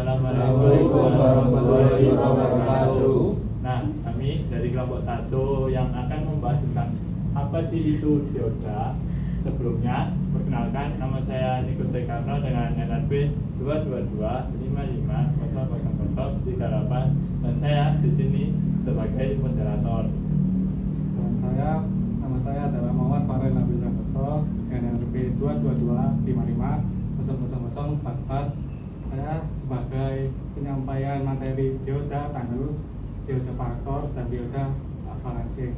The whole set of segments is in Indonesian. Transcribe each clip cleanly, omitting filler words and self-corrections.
Assalamualaikum warahmatullahi wabarakatuh. Nah, kami dari kelompok 1 yang akan membahas tentang apa sih itu dioda. Sebelumnya, perkenalkan, nama saya Niko Sekarno dengan NRP 222550038 dan saya di sini sebagai moderator. Nama saya adalah Muhammad Farel Nabil Santoso, NRP 222550044. Saya sebagai penyampaian materi dioda panel, dioda faktor, dan dioda avalanche.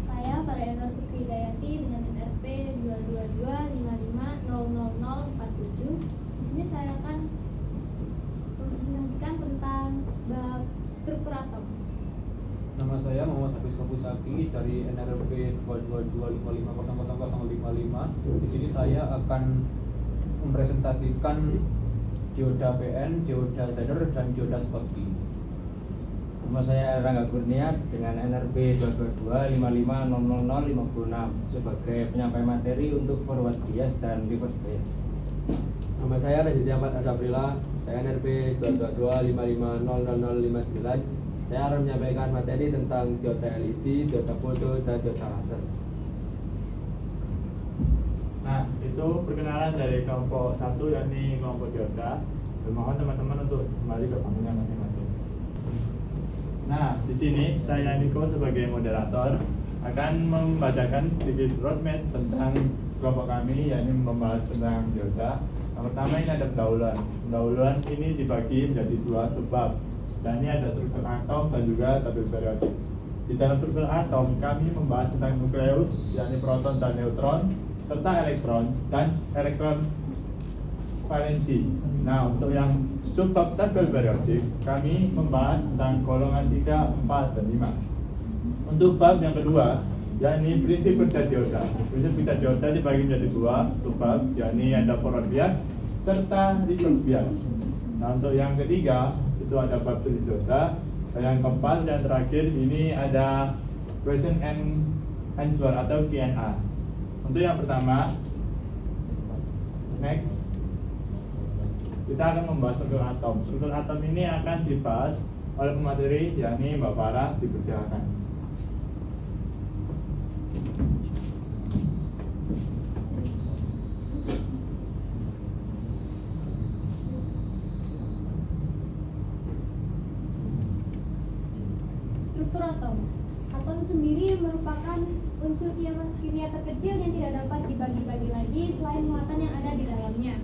Saya Farel Putri Dayati dengan NRP 222550047. Di sini saya akan mempresentasikan tentang bab struktur atom. Nama saya Muhammad Hafiz Kabusaki dari NRP 22255000055. Di sini saya akan mempresentasikan dioda PN, dioda Zener, dan dioda Schottky. Nama saya Rangga Kurnia dengan NRP 222550056 sebagai penyampai materi untuk forward bias dan reverse bias. Nama saya Rajidi Ahmad Asabrila, saya NRP 222550059. Saya akan menyampaikan materi tentang dioda LED, dioda foto, dan dioda laser. Nah, itu perkenalan dari kelompok 1 yakni kelompok dioda. Mohon teman-teman untuk kembali ke panggung masing-masing. Nah, di sini saya Niko sebagai moderator akan membacakan sedikit roadmap tentang kelompok kami, yakni membahas tentang dioda. Yang pertama ini ada pendahuluan. Pendahuluan ini dibagi menjadi 2 subbab. Dan ini ada struktur atom dan juga tabel periodik. Di dalam struktur atom kami membahas tentang nukleus, yakni proton dan neutron, serta elektron dan elektron valensi. Nah, untuk yang subbab tabel periodik kami membahas tentang golongan 3, 4, dan 5. Untuk bab yang kedua, yakni prinsip kerja dioda. Prinsip kerja dioda dibagi menjadi 2 subbab, yakni ada forward bias serta reverse bias. Nah, untuk yang ketiga itu ada bab studi dioda. Yang keempat dan terakhir ini ada question and answer atau Q&A. Untuk yang pertama, next, kita akan membahas struktur atom. Struktur atom ini akan dibahas oleh pemateri, yakni Mbak Farah, dipersilakan. Struktur atom. Atom sendiri merupakan unsur kimia terkecil yang tidak dapat dibagi-bagi lagi selain muatan yang ada di dalamnya.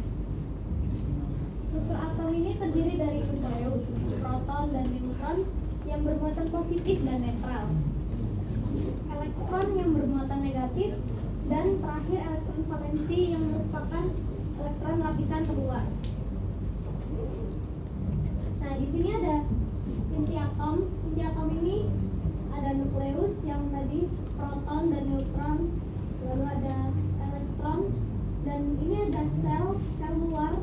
Struktur atom ini terdiri dari nukleus, proton, dan neutron yang bermuatan positif dan netral, elektron yang bermuatan negatif, dan terakhir elektron valensi yang merupakan elektron lapisan keluar. Nah, di sini ada inti atom. Inti atom ini ada nukleus yang tadi, proton dan neutron, lalu ada elektron, dan ini ada sel luar.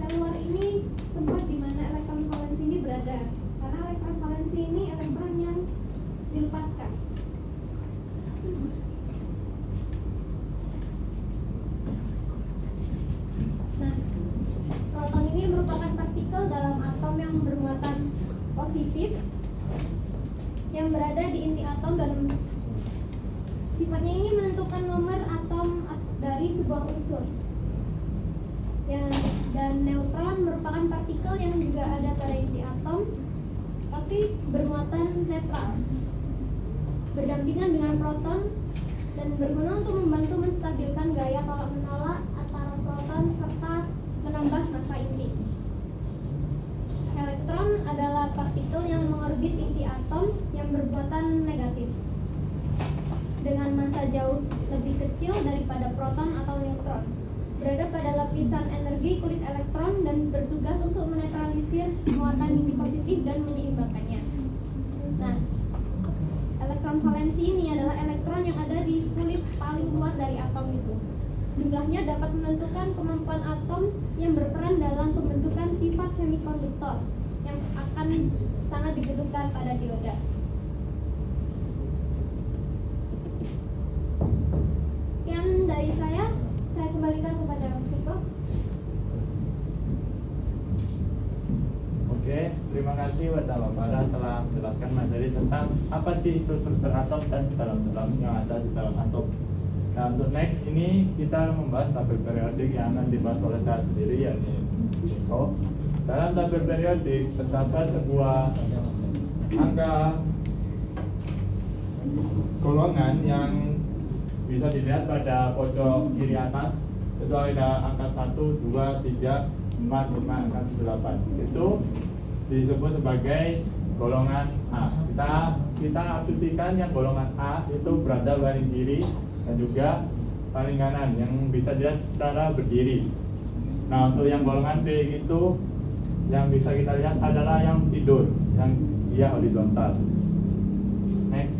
Sel luar ini tempat di mana elektron valensi ini berada, karena elektron valensi ini elektron yang dilepaskan. Nah, proton ini merupakan partikel dalam atom yang bermuatan positif yang berada di inti atom, dan sifatnya ini menentukan nomor atom dari sebuah unsur. Dan neutron merupakan partikel yang juga ada pada inti atom tapi bermuatan netral, berdampingan dengan proton dan berguna untuk membantu menstabilkan gaya tolak menolak antara proton serta menambah massa inti. Elektron adalah partikel yang mengorbit inti atom yang bermuatan negatif dengan massa jauh lebih kecil daripada proton atau neutron, berada pada lapisan energi kulit elektron dan bertugas untuk menetralisir muatan inti positif dan menyeimbangkannya. Nah, elektron valensi ini adalah elektron yang ada di kulit paling luar dari atom itu. Jumlahnya dapat menentukan kemampuan atom yang berperan dalam pembentukan sifat semikonduktor yang akan sangat dibutuhkan pada dioda. Sekian dari saya kembalikan kepada Mas Niko. kasih kepada Bapak Farah telah menjelaskan materi tentang apa sih itu struktur atom dan dalam yang ada di dalam atom. Nah, untuk next ini kita membahas tabel periodik yang akan dibahas oleh saya sendiri, yakni Niko. Dalam tabel periodik terdapat sebuah angka golongan yang bisa dilihat pada pojok kiri atas. Itu ada angka 1, 2, 3, 4, 5, 6, 8. Itu disebut sebagai golongan A. Kita asumsikan yang golongan A itu berada paling kiri dan juga paling kanan yang bisa dilihat secara berdiri. Nah, untuk yang golongan B itu yang bisa kita lihat adalah yang tidur, yang dia horizontal. Next.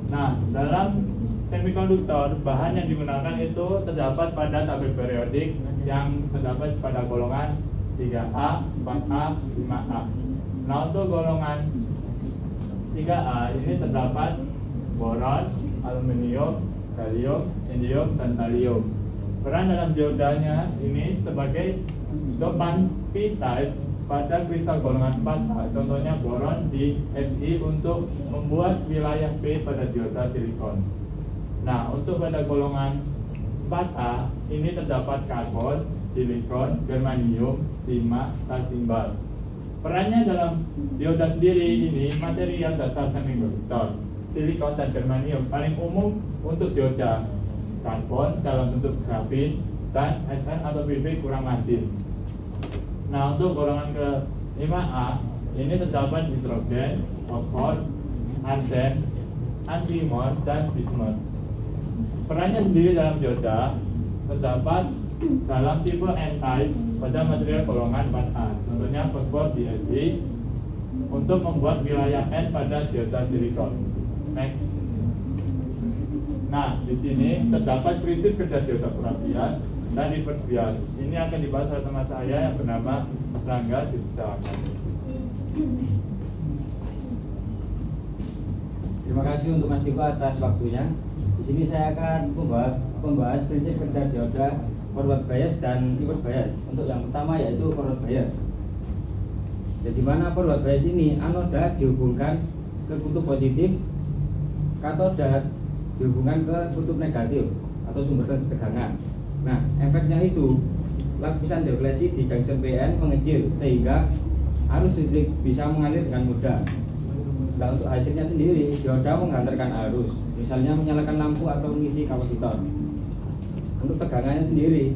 Nah, dalam semikonduktor, bahan yang digunakan itu terdapat pada tabel periodik yang terdapat pada golongan 3A, 4A, 5A. Nah, untuk golongan 3A ini terdapat boron, aluminium, gallium, indium, dan thallium. Peran dalam diodanya ini sebagai dopan P-type pada kristal golongan 4A. Contohnya boron di Fi untuk membuat wilayah P pada dioda silikon. Nah, untuk pada golongan 4A ini terdapat karbon, silikon, germanium, timah, dan timbal. Perannya dalam dioda sendiri ini material dasar semikonduktor, silikon dan germanium paling umum untuk dioda, karbon dalam bentuk grafit, dan Sn atau Pb kurang lazim. Nah, untuk golongan ke-5A ini terdapat hidrogen, fosfor, arsen, antimon, dan bismut. Perannya sendiri dalam dioda terdapat dalam tipe N-type pada material golongan 4A. Contohnya fosfor di Fi untuk membuat wilayah N pada dioda silikon. Next. Nah, di sini terdapat prinsip kerja dioda perapian dan reverse bias. Ini akan dibahas oleh teman saya yang bernama Rangga. Silakan. Terima kasih untuk Mas Diko atas waktunya. Di sini saya akan membahas prinsip kerja dioda, forward bias dan reverse bias. Untuk yang pertama yaitu forward bias. Jadi mana forward bias ini, anoda dihubungkan ke kutub positif, katoda dihubungkan ke kutub negatif atau sumber tegangan. Nah, efeknya itu lapisan deflesi di junction PN mengecil sehingga arus listrik bisa mengalir dengan mudah. Nah, untuk hasilnya sendiri, dioda menghantarkan arus, misalnya menyalakan lampu atau mengisi kapasitor. Untuk tegangannya sendiri,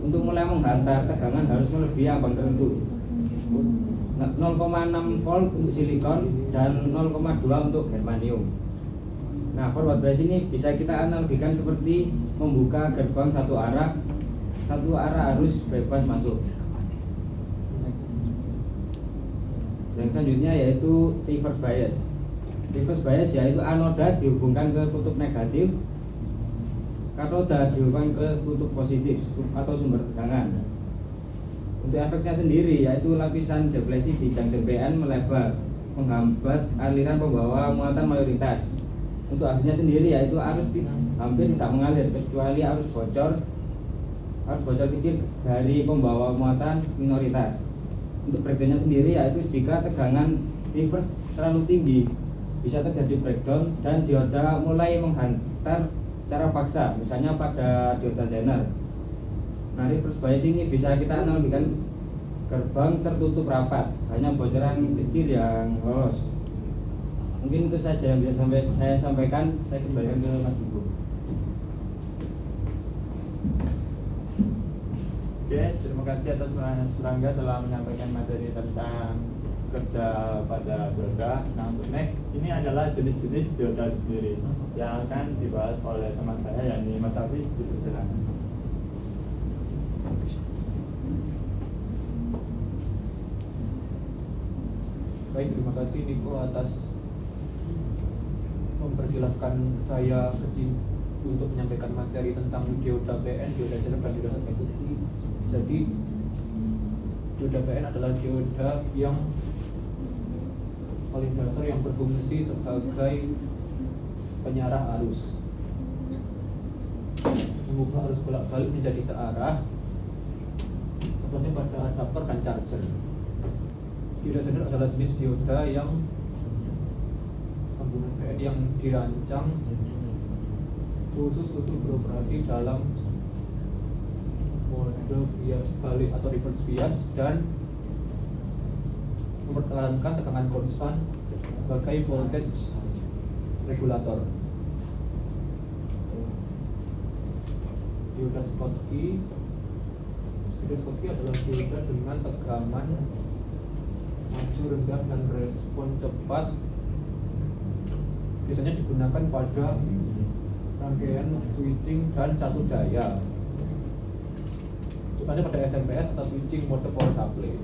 untuk mulai menghantar, tegangan harus melebihi ambang tertentu. 0,6 volt untuk silikon dan 0,2 untuk germanium. Nah, forward bias ini bisa kita analogikan seperti membuka gerbang satu arah arus bebas masuk. Yang selanjutnya yaitu reverse bias. Reverse bias yaitu anoda dihubungkan ke kutub negatif, katoda dihubungkan ke kutub positif atau sumber tegangan. Untuk efeknya sendiri yaitu lapisan deflesi di junction PN melebar, menghambat aliran pembawa muatan mayoritas. Untuk hasilnya sendiri yaitu arus hampir tidak mengalir kecuali arus bocor kecil dari pembawa muatan minoritas. Untuk breakdownnya sendiri yaitu jika tegangan reverse terlalu tinggi bisa terjadi breakdown dan dioda mulai menghantar secara paksa, misalnya pada dioda Zener. Nah, reverse bias ini bisa kita analogikan gerbang tertutup rapat, hanya bocoran kecil yang lolos. Mungkin itu saja yang bisa saya sampaikan. Saya kembalikan ke Mas Ibu. Oke, terima kasih atas Mas Rangga telah menyampaikan materi tentang kerja pada dioda. Nah, untuk next ini adalah jenis-jenis dioda sendiri yang akan dibahas oleh teman saya, yakni Mas Hafiz. Silakan. Baik, terima kasih Niko atas mempersilahkan saya ke sini untuk menyampaikan materi tentang dioda PN, dioda Zener, dan dioda putih. Jadi dioda PN adalah dioda yang paling dasar yang berfungsi sebagai penyarah arus, mengubah arus bolak-balik menjadi searah, contohnya pada adapter dan charger. Dioda xenon adalah jenis dioda yang sambungan PN yang dirancang khusus untuk beroperasi dalam mode bias balik atau reverse bias dan mempertahankan tegangan konstan sebagai voltage regulator. Dioda Schottky adalah dioda dengan tegangan maju rendah dan respon cepat. Biasanya digunakan pada rangkaian switching dan catur daya, contohnya pada SMPS atau switching mode power supply.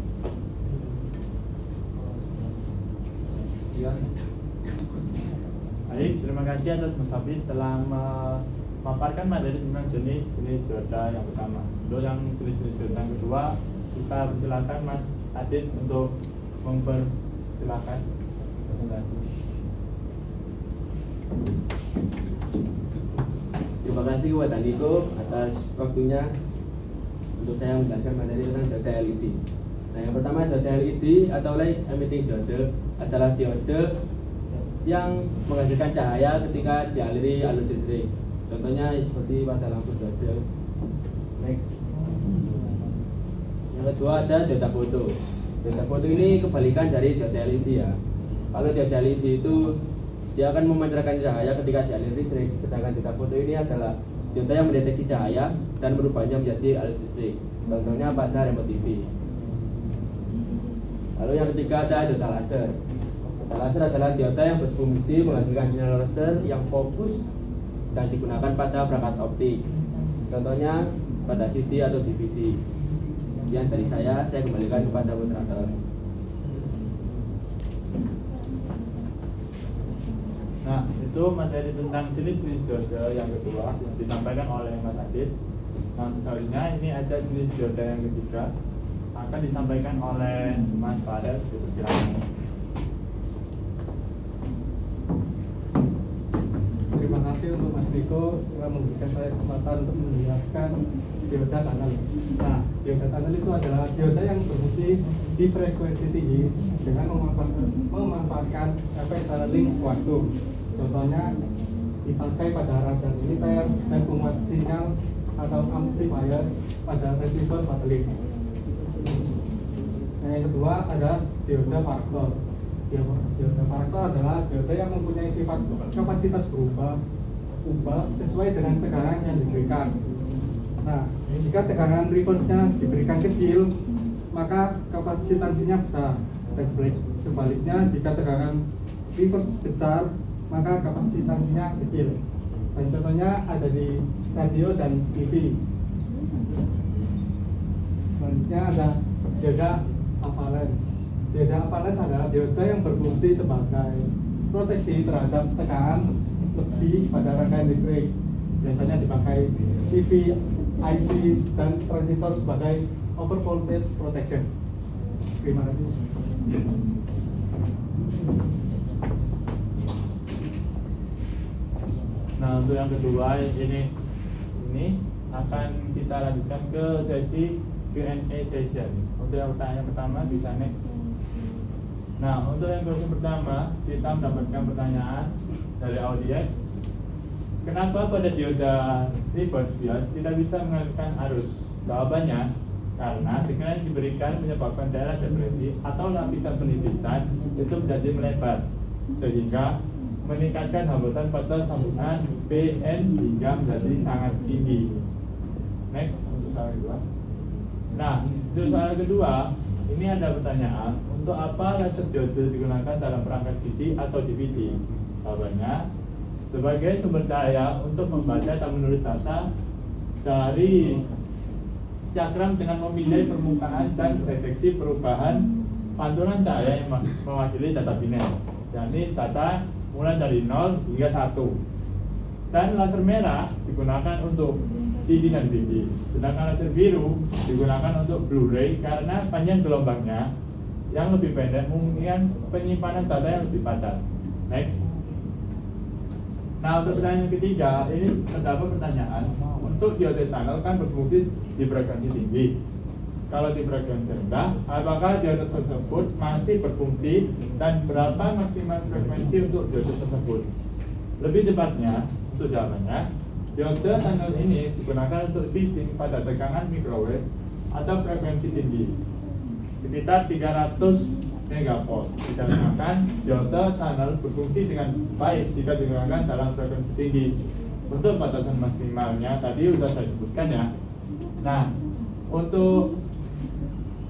Sekian. Baik, terima kasih atas Mas Hafiz telah memaparkan materi tentang jenis-jenis dioda yang pertama. Untuk yang jenis-jenis dioda yang kedua, kita persilakan Mas Adit untuk mempersilakan. Terima kasih kepada Niko atas waktunya untuk saya menjelaskan materi tentang dioda LED. Nah, yang pertama dioda LED atau light emitting diode adalah diode yang menghasilkan cahaya ketika dialiri arus listrik. Contohnya seperti pada lampu dioda. Next. Yang kedua ada dioda foto. Dioda foto ini kebalikan dari dioda LED ya. Kalau dioda LED itu dia akan memancarkan cahaya ketika dialiri listrik, sedangkan dioda foto ini adalah dioda yang mendeteksi cahaya dan merubahnya menjadi arus listrik. Contohnya pada remote TV. Lalu yang ketiga ada dioda laser. Dioda laser adalah dioda yang berfungsi menghasilkan sinyal laser yang fokus dan digunakan pada perangkat optik. Contohnya pada CD atau DVD. Sekian dari saya kembalikan kepada moderator. Nah, itu materi tentang jenis-jenis dioda yang kedua yang disampaikan oleh Mas Adit. Nah, selanjutnya ini ada jenis dioda yang ketiga akan disampaikan oleh Mas Farel. Silakan. Terima kasih untuk Mas Niko yang memberikan saya kesempatan untuk menjelaskan dioda tunnel. Nah, dioda tunnel itu adalah dioda yang berfungsi di frekuensi tinggi dengan memanfaatkan efek tunneling waktu. Contohnya dipakai pada radar militer dan penguat sinyal atau amplifier pada receiver satelit. Nah, yang kedua ada dioda varaktor. Dioda varaktor adalah dioda yang mempunyai sifat kapasitas berubah sesuai dengan tegangan yang diberikan. Nah, jika tegangan reverse-nya diberikan kecil, maka kapasitansinya besar. Dan sebaliknya, jika tegangan reverse besar, maka kapasitansinya kecil. Dan contohnya ada di radio dan TV. Selanjutnya ada dioda avalanche. Dioda avalanche adalah dioda yang berfungsi sebagai proteksi terhadap tekanan lebih pada rangkaian listrik. Biasanya dipakai TV, IC, dan transistor sebagai over voltage protection. Terima kasih. Nah, untuk yang kedua ini akan kita lanjutkan ke sesi Q&A session. Untuk yang pertanyaan pertama bisa next. Nah, untuk yang question pertama kita mendapatkan pertanyaan dari audiens. Kenapa pada dioda reverse bias tidak bisa mengalirkan arus? Jawabannya karena tekanan yang diberikan menyebabkan daerah depresi atau lapisan penipisan itu menjadi melebar sehingga meningkatkan hambatan pada sambungan PN hingga menjadi sangat tinggi. Next, untuk soal kedua. Nah, untuk soal kedua, ini ada pertanyaan, untuk apa laser diode digunakan dalam perangkat CD atau DVD? Jawabannya, sebagai sumber cahaya untuk membaca dan menulis data dari diagram dengan memilih permukaan dan deteksi perubahan pantulan cahaya yang mewakili data biner. Jadi data mulai dari 0 hingga 1. Dan laser merah digunakan untuk CD dan DVD. Sedangkan laser biru digunakan untuk Blu-ray karena panjang gelombangnya yang lebih pendek memungkinkan penyimpanan data yang lebih padat. Next. Nah, untuk pertanyaan ketiga, ini terdapat pertanyaan, untuk dioda tunnel kan berfungsi di frekuensi tinggi. kalau di frekuensi rendah, apakah dioda tersebut masih berfungsi dan berapa maksimal frekuensi untuk dioda tersebut? Lebih tepatnya, untuk jawabannya, dioda tunnel ini digunakan untuk switching pada tegangan microwave atau frekuensi tinggi, sekitar 300 megavolt. Dikarenakan dioda tunnel berfungsi dengan baik jika digunakan dalam frekuensi tinggi. Untuk batasan maksimalnya tadi sudah saya sebutkan ya. Nah, untuk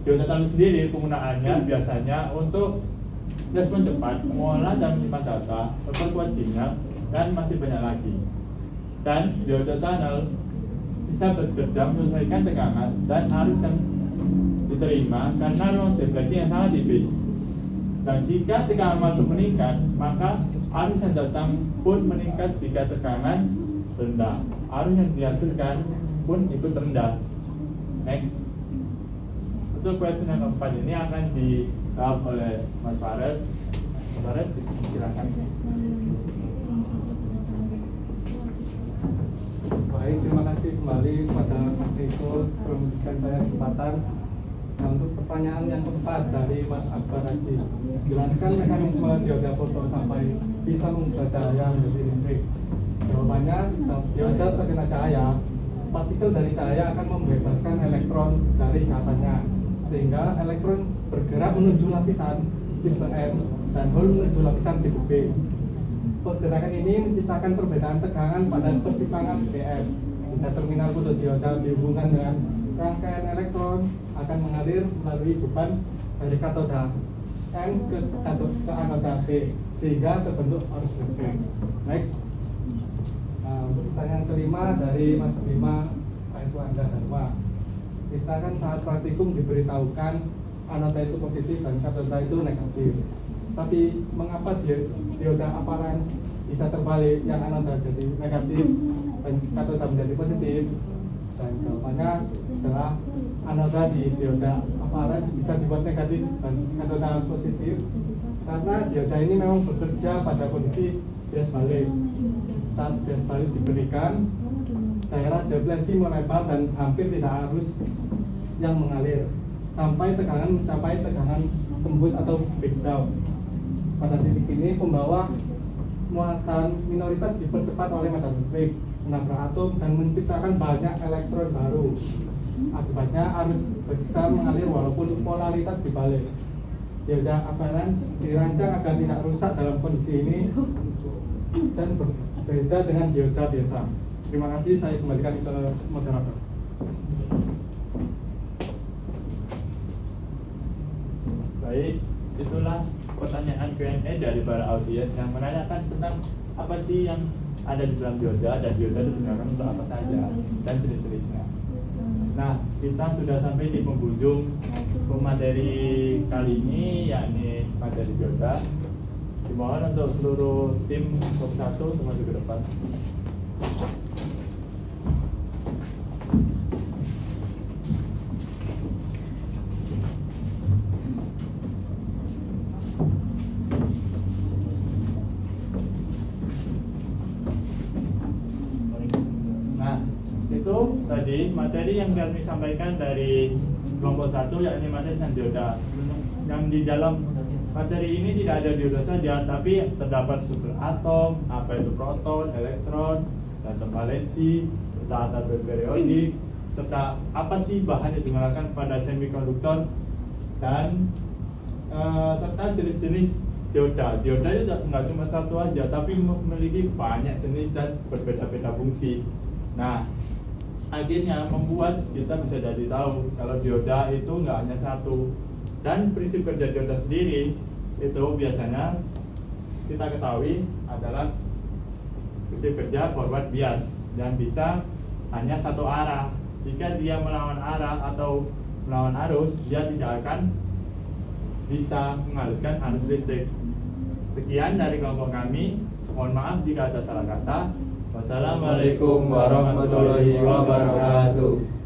dioda tunnel sendiri penggunaannya biasanya untuk respon cepat, mengolah dan menyimpan data, memperkuat sinyal, dan masih banyak lagi. Dan dioda tunnel bisa bekerja menyesuaikan tegangan dan arus yang diterima karena ruang defleksi yang sangat tipis. Dan jika tegangan masuk meningkat, maka arus yang datang pun meningkat jika tegangan rendah. Arus yang dihasilkan pun ikut rendah. Next. Untuk question yang keempat ini akan dijawab oleh Mas Farid. Mas Farid, silakan. Baik, terima kasih kembali kepada Mas Niko telah memberikan saya kesempatan. Nah, untuk pertanyaan yang keempat dari Mas Akbar Haji, jelaskan mekanisme dioda foto sampai bisa mengubah cahaya menjadi listrik. Jawabannya, dioda terkena cahaya, partikel dari cahaya akan membebaskan elektron dari ikatannya, sehingga elektron bergerak menuju lapisan tipe N dan hole menuju lapisan tipe B. Pergerakan ini menciptakan perbedaan tegangan pada persimpangan BM. Jika terminal fotodioda dihubungkan dengan rangkaian elektron akan mengalir melalui beban dari katoda N ke anoda B sehingga terbentuk arus listrik. Next. Nah, untuk pertanyaan kelima dari Mas Bima Pak Anda Dharma. Kita kan saat praktikum diberitahukan anoda itu positif dan katoda itu negatif. Tapi mengapa dioda aparans bisa terbalik, yang anoda jadi negatif dan katoda menjadi positif? Dan jawabannya adalah anoda di dioda aparans bisa dibuat negatif dan katoda positif karena dioda ini memang bekerja pada kondisi bias balik. Saat bias balik diberikan, daerah defleksi melebar dan hampir tidak arus yang mengalir sampai tegangan mencapai tegangan tembus atau breakdown. Pada titik ini pembawa muatan minoritas dipercepat oleh medan listrik, menabrak atom dan menciptakan banyak elektron baru. Akibatnya arus besar mengalir walaupun polaritas dibalik. Dioda aparans dirancang agar tidak rusak dalam kondisi ini dan berbeda dengan dioda biasa. Terima kasih, saya kembalikan ke moderator. Baik, itulah pertanyaan Q&A dari para audiens yang menanyakan tentang apa sih yang ada di dalam dioda dan dioda digunakan untuk apa saja dan jenis-jenisnya. Nah, kita sudah sampai di penghujung materi kali ini, yakni materi dioda. Dimohon untuk seluruh tim Top 1 untuk maju ke depan. Tadi materi yang kami sampaikan dari kelompok 1 yakni materi tentang dioda. Yang di dalam materi ini tidak ada dioda saja, tapi terdapat struktur atom, apa itu proton, elektron, dan valensi, serta atom periodik, serta apa sih bahan yang digunakan pada semikonduktor, dan serta jenis-jenis dioda. Dioda itu nggak cuma satu aja, tapi memiliki banyak jenis dan berbeda-beda fungsi. Nah, akhirnya membuat kita bisa jadi tahu kalau dioda itu nggak hanya satu, dan prinsip kerja dioda sendiri itu biasanya kita ketahui adalah prinsip kerja forward bias dan bisa hanya satu arah. Jika dia melawan arah atau melawan arus, dia tidak akan bisa mengalirkan arus listrik. Sekian dari kelompok kami, mohon maaf jika ada salah kata. Wassalamualaikum warahmatullahi wabarakatuh.